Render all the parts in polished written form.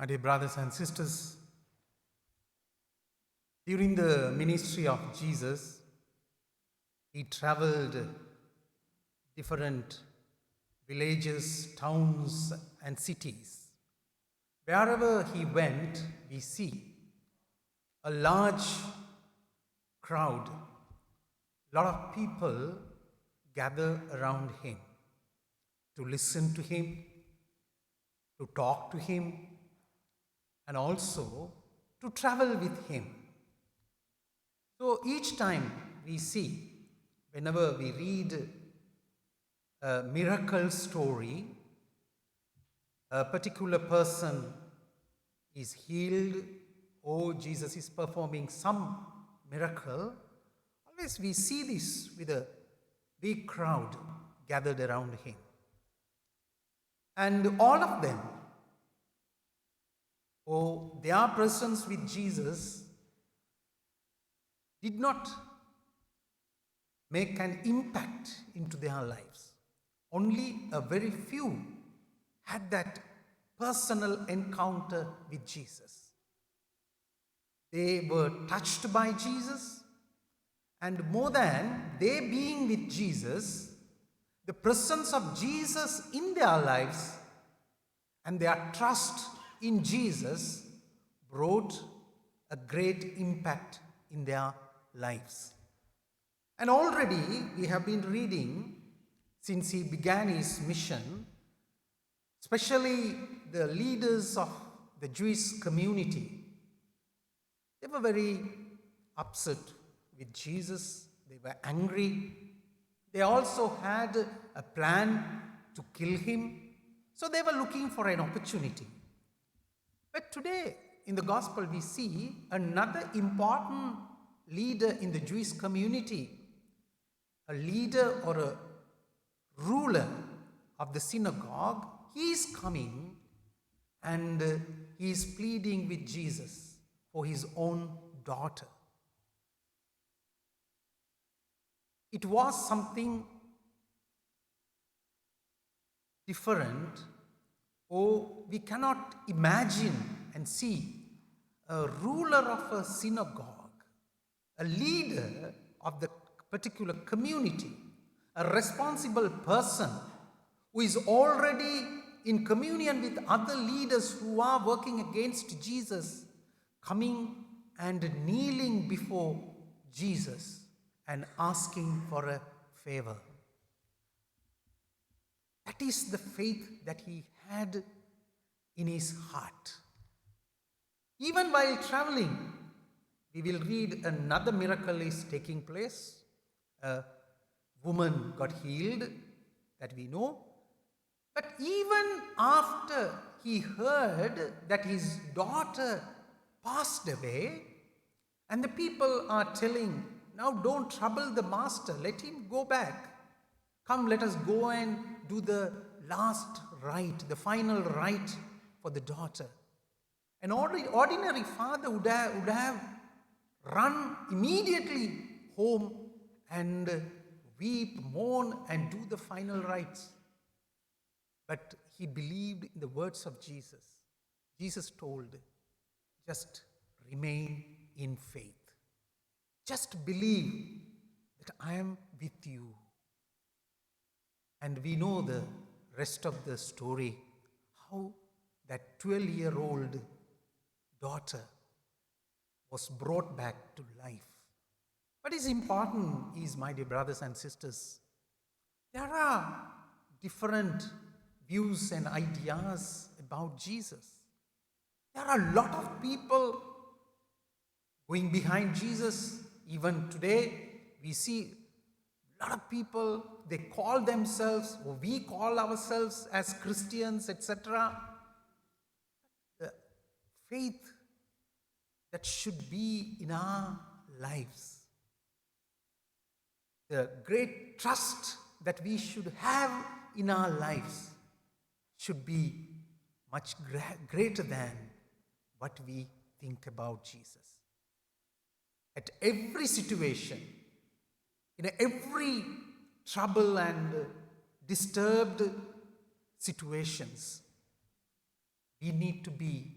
My dear brothers and sisters, during the ministry of Jesus, he traveled different villages, towns, and cities. Wherever he went, we see a large crowd, a lot of people gather around him to listen to him, to talk to him, and also to travel with him. So each time we see, whenever we read a miracle story, a particular person is healed or Jesus is performing some miracle, always we see this with a big crowd gathered around him. And all of them, their presence with Jesus did not make an impact into their lives. Only a very few had that personal encounter with Jesus. They were touched by Jesus, and more than they being with Jesus, the presence of Jesus in their lives and their trust in Jesus brought a great impact in their lives. And already we have been reading since he began his mission, especially the leaders of the Jewish community. They were very upset with Jesus. They were angry. They also had a plan to kill him. So they were looking for an opportunity. But today in the gospel we see another important leader in the Jewish community, a leader or a ruler of the synagogue. He is coming and he is pleading with Jesus for his own daughter. It was something different, or we cannot imagine and see a ruler of a synagogue, a leader of the particular community, a responsible person who is already in communion with other leaders who are working against Jesus, coming and kneeling before Jesus and asking for a favor. That is the faith that he had in his heart. Even while traveling, we will read another miracle is taking place. A woman got healed, that we know. But even after he heard that his daughter passed away, and the people are telling, now don't trouble the master, let him go back. Come, let us go and do the last rite, the final rite for the daughter. An ordinary father would have run immediately home and weep, mourn, and do the final rites. But he believed in the words of Jesus. Jesus told, just remain in faith. Just believe that I am with you. And we know the rest of the story, how that 12-year-old daughter was brought back to life. What is important is, my dear brothers and sisters, there are different views and ideas about Jesus. There are a lot of people going behind Jesus. Even today, we see a lot of people, they call themselves, or we call ourselves as Christians, etc. The faith that should be in our lives, the great trust that we should have in our lives should be much greater than what we think about Jesus. At every situation, in every trouble and disturbed situations, we need to be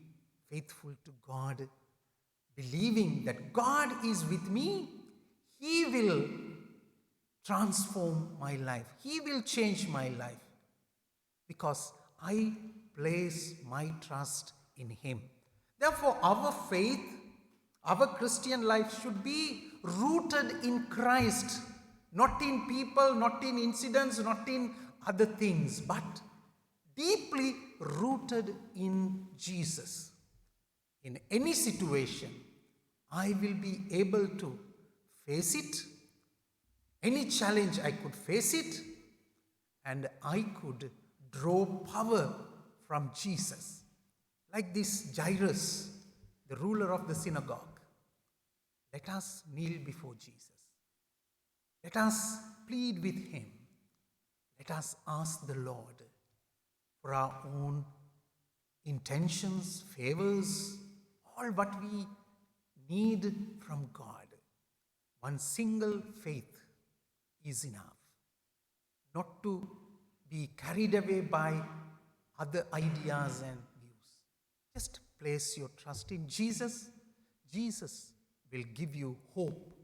faithful to God, believing that God is with me. He will transform my life. He will change my life because I place my trust in Him. Therefore, our faith, our Christian life should be rooted in Christ, not in people, not in incidents, not in other things, but deeply rooted in Jesus. In any situation, I will be able to face it. Any challenge, I could face it, and I could draw power from Jesus. Like this Jairus, the ruler of the synagogue. Let us kneel before Jesus. Let us plead with Him. Let us ask the Lord for our own intentions, favors, all what we need from God. One single faith is enough. Not to be carried away by other ideas and views. Just place your trust in Jesus. Jesus will give you hope